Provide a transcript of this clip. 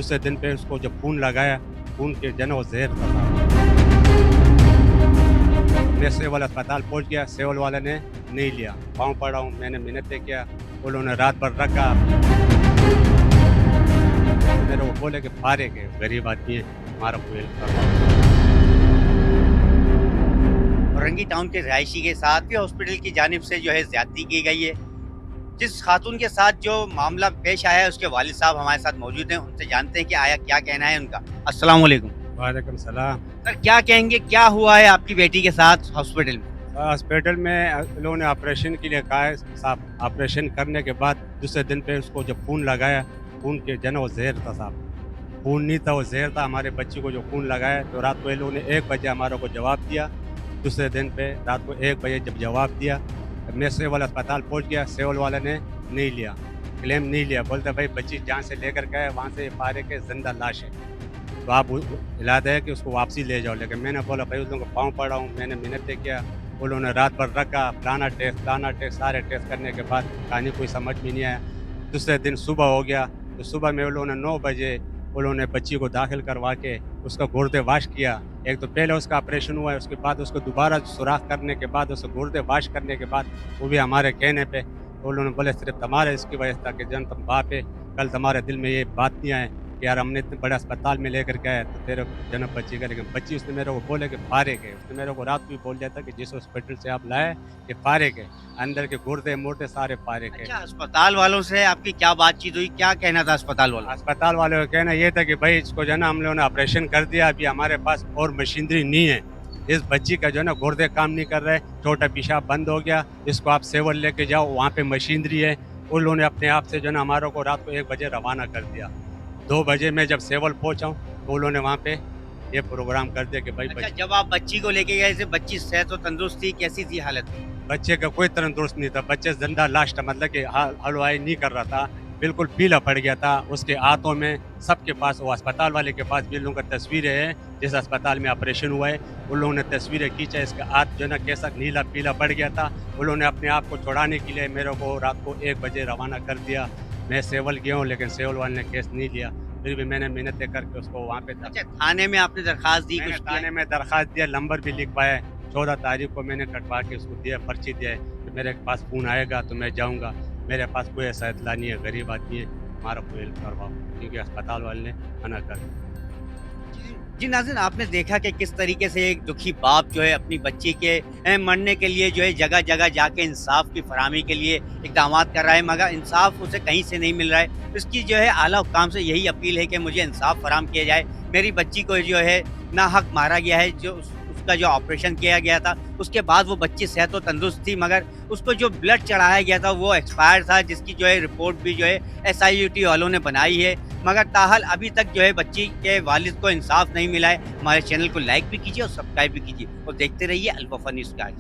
दूसरे दिन पे उसको जब खून लगाया, खून के जो है ना वो ज़हर था साहब। मैं सिविल अस्पताल पहुँच गया, सिविल वाले ने नहीं लिया। पाँव पड़ा हूँ, मैंने मिन्नतें किया, उन्होंने रात भर रखा। मेरे को बोले कि फारिग है, गरीब आदमी है, हमारा कोई हेल्प कर दो। औरंगी टाउन के रहायशी के साथ भी हॉस्पिटल की जानिब से जो है ज्यादती की गई है। जिस खातून के साथ जो मामला पेश आया है उसके वालिद साहब हमारे साथ मौजूद हैं, उनसे जानते हैं कि आया क्या कहना है उनका। अस्सलाम वालेकुम। वालेकुम सलाम। सर क्या कहेंगे, क्या हुआ है आपकी बेटी के साथ हॉस्पिटल में? हॉस्पिटल में लोगों ने ऑपरेशन के लिए कहा है साहब। ऑपरेशन करने के बाद दूसरे दिन पे उसको जब खून लगाया, खून के जो है ना वो ज़हर था साहब। खून नहीं था, वो ज़हर था। हमारे बच्चे को जो खून लगाया तो रात को ये लोगों ने 1 बजे हमारे को जवाब दिया। दूसरे दिन पे रात को 1 बजे जब जवाब दिया, तो मैं सिविल अस्पताल पहुँच गया, सिविल वाले ने नहीं लिया, क्लेम नहीं लिया। बोलते भाई बच्ची जहाँ से लेकर गए वहाँ से पारे के ज़िंदा लाश है, तो आप इलादा है कि उसको वापसी ले जाओ। लेकिन मैंने बोला भाई उन लोगों को पाँव पड़ा हूँ, मैंने मिन्नतें किया, उन्होंने रात भर रखा, फलाना टेस्ट, सारे टेस्ट करने के बाद कहानी कोई समझ में नहीं आया। दूसरे दिन सुबह हो गया, तो सुबह में उन लोगों ने 9 बजे उन्होंने बच्ची को दाखिल करवा के उसका गुर्दे वाश किया। एक तो पहले उसका ऑपरेशन हुआ है, उसके बाद उसको दोबारा सुराख करने के बाद, उसके गुर्दे वाश करने के बाद, वो भी हमारे कहने पे, तो उन्होंने बोले सिर्फ तुम्हारे इसकी वजह से था कि जन तुम बाप है, कल तुम्हारे दिल में ये बात नहीं आए कि यार हमने इतने बड़े अस्पताल में लेकर गए तो तेरे जन्म बच्ची का। लेकिन बच्ची उसने मेरे को बोले कि फारिग है। उसने मेरे को रात को भी बोल दिया था कि जिस हॉस्पिटल से आप लाए ये फारिग है, अंदर के गुर्दे मुर्दे सारे फारिग है। अच्छा, अस्पताल वालों से आपकी क्या बातचीत हुई, क्या कहना था अस्पताल वालों? अस्पताल वाले का कहना ये था कि भाई इसको जो है ना हम लोगों ने ऑपरेशन कर दिया, अभी हमारे पास और मशीनरी नहीं है। इस बच्ची का जो है ना गुर्दे काम नहीं कर रहे, छोटा पेशाब बंद हो गया, इसको आप सिविल लेके जाओ, वहाँ पे मशीनरी है। उन लोगों ने अपने आप से जो है ना हमारे को रात को 1 बजे रवाना कर दिया। 2 बजे मैं जब सिविल पहुँचा हूँ, तो उन्होंने वहाँ पे ये प्रोग्राम कर दिया कि भाई अच्छा, जब आप बच्ची को लेके गए थे, बच्ची सेहत और तंदुरुस्त थी, कैसी थी हालत? बच्चे का कोई तंदुरुस्त नहीं था। बच्चे जिंदा लाश था, मतलब कि हलवाई नहीं कर रहा था, बिल्कुल पीला पड़ गया था। उसके हाथों में सबके पास, वो अस्पताल वाले के पास भी लोगों का तस्वीरें हैं, जिस अस्पताल में ऑपरेशन हुआ है उन लोगों ने तस्वीरें खींचा। इसका हाथ जो है ना कैसा नीला पीला पड़ गया था। उन लोगों ने अपने आप को छुड़ाने के लिए मेरे को रात को 1 बजे रवाना कर दिया। मैं सिविल गया हूँ, लेकिन सिविल वाले ने केस नहीं लिया। फिर भी मैंने मिन्नतें करके उसको वहाँ पे अच्छा, थाने में आपने दरखास्त दी मैंने कुछ किया? थाने में दरखास्त दिया, नंबर भी लिखवाया है। 14 तारीख को मैंने कटवा के उसको दिया, पर्ची दिया है कि मेरे पास फ़ोन आएगा तो मैं जाऊँगा। मेरे पास कोई ऐसा इत्तला नहीं है, गरीब आदमी है, हमारा कोई हेल्प करवाओ, क्योंकि अस्पताल वाले ने मना कर दिया। जी जी, नाज़रीन, आपने देखा कि किस तरीके से एक दुखी बाप जो है अपनी बच्ची के मरने के लिए जो है जगह-जगह जाके इंसाफ की फराहमी के लिए इक़दामात कर रहा है, मगर इंसाफ उसे कहीं से नहीं मिल रहा है। इसकी जो है आला हुक्काम से यही अपील है कि मुझे इंसाफ फराहम किया जाए। मेरी बच्ची को जो है नाहक मारा गया है, जो उसका जो ऑपरेशन किया गया था, उसके बाद वो बच्ची सेहत और तंदुरुस्त थी, मगर उसको जो ब्लड चढ़ाया गया था वो एक्सपायर था, जिसकी जो है रिपोर्ट भी जो है SIUT वालों ने बनाई है। मगर ताहल अभी तक जो है बच्ची के वालिद को इंसाफ नहीं मिला है। हमारे चैनल को लाइक भी कीजिए और सब्सक्राइब भी कीजिए और देखते रहिए अल वफा न्यूज़ का आज।